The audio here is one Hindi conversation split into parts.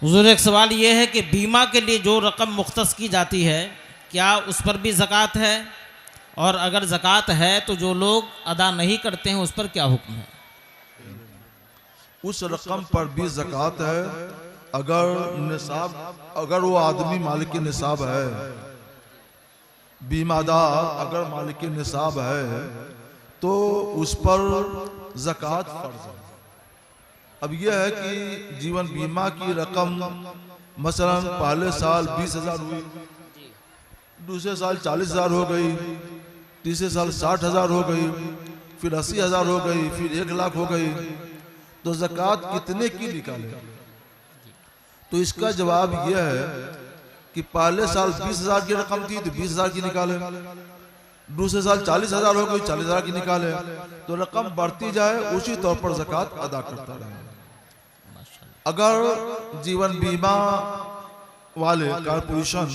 हुजूर, एक सवाल ये है कि बीमा के लिए जो रकम मुख्तस की जाती है, क्या उस पर भी ज़कात है? और अगर ज़कात है तो जो लोग अदा नहीं करते हैं उस पर क्या हुक्म है? उस रकम पर भी ज़कात है अगर निसाब, अगर वो आदमी मालिक निसाब है, बीमादार अगर मालिक निसाब है तो उस पर ज़कात फर्ज है। अब यह है कि जीवन बीमा की रकम मसलन पहले साल 20,000 हुई, दूसरे साल 40,000 हो गई, तीसरे साल 60,000 हो गई, फिर 80,000 हो गई, फिर 1,00,000 हो गई, तो ज़कात कितने की निकाले? तो इसका जवाब यह है कि पहले साल 20,000 की रकम थी तो 20,000 की निकाले, दूसरे साल 40,000 हो गई, 40,000 की निकाले, तो रकम बढ़ती जाए उसी तौर पर ज़कात अदा करता रहे। अगर जीवन बीमा वाले कॉर्पोरेशन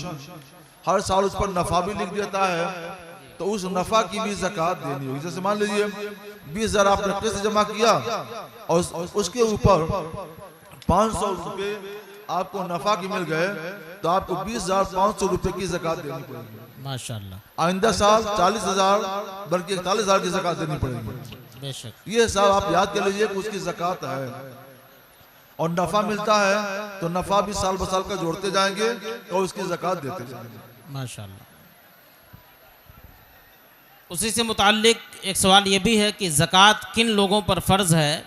हर साल उस पर नफा भी लिख देता है तो उस नफा की भी ज़कात देनी होगी। जैसे मान लीजिए 20,000 आपने किस्त जमा किया और उसके ऊपर 500 रुपये आपको नफा की मिल गए तो आपको 20,500 रुपये की ज़कात देनी पड़ेगी। माशाल्लाह। आइंदा साल 40,000 बल्कि 41,000 की ज़कात देनी पड़ेगी। बेशक। ये सब आप याद कर लीजिए कि उसकी ज़कात है। और नफा मिलता है तो नफा भी साल ब साल का जोड़ते जाएंगे और उसकी ज़कात देते जाएंगे। माशाल्लाह। उसी से मुताल्लिक एक सवाल ये भी है कि ज़कात किन लोगों पर फ़र्ज़ है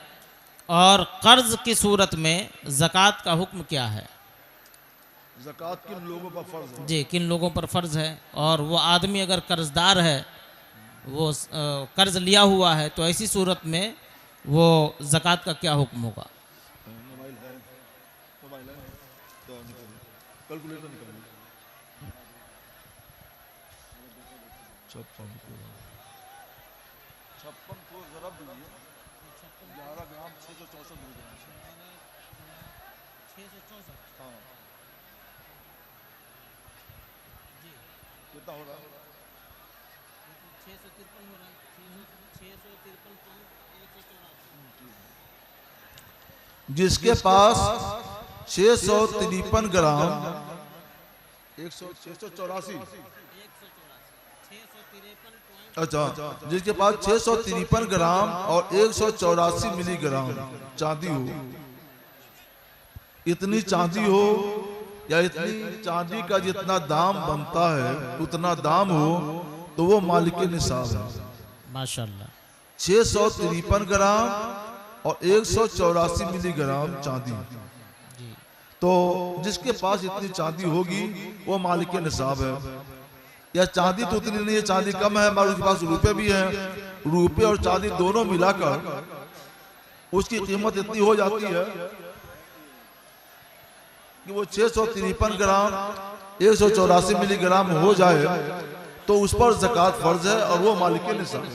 और कर्ज़ की सूरत में ज़कात का हुक्म क्या है? ज़कात किन लोगों पर फ़र्ज़ है? जी, किन लोगों पर फ़र्ज़ है, और वो आदमी अगर कर्ज़दार है, वो कर्ज़ लिया हुआ है, तो ऐसी सूरत में वो ज़कात का क्या हुक्म होगा? कैलकुलेटर निकालिए। 56 को ज़रा दीजिए, 11 ग्राम 664 मिलीग्राम। हाँ, कितना हो रहा है? 653 हो रहा है। 653 जिसके पास 653 ग्राम 684, अच्छा, जिसके पास 653 ग्राम और 184 मिलीग्राम चांदी हो, इतनी चांदी हो या इतनी चांदी का जितना दाम बनता है उतना दाम हो तो वो मालिक निसाब है। माशाल्लाह। 653 ग्राम और 184 मिलीग्राम चांदी, तो जिसके पास इतनी चांदी होगी वो मालिक निसाब है। या चांदी तो उतनी नहीं है, चांदी कम है, हमारे पास रुपए भी हैं, रुपए और चांदी दोनों मिलाकर उसकी कीमत इतनी हो जाती है कि वो 653 ग्राम 184 मिलीग्राम हो जाए तो उस पर ज़कात फर्ज है और वो मालिक निसाब है।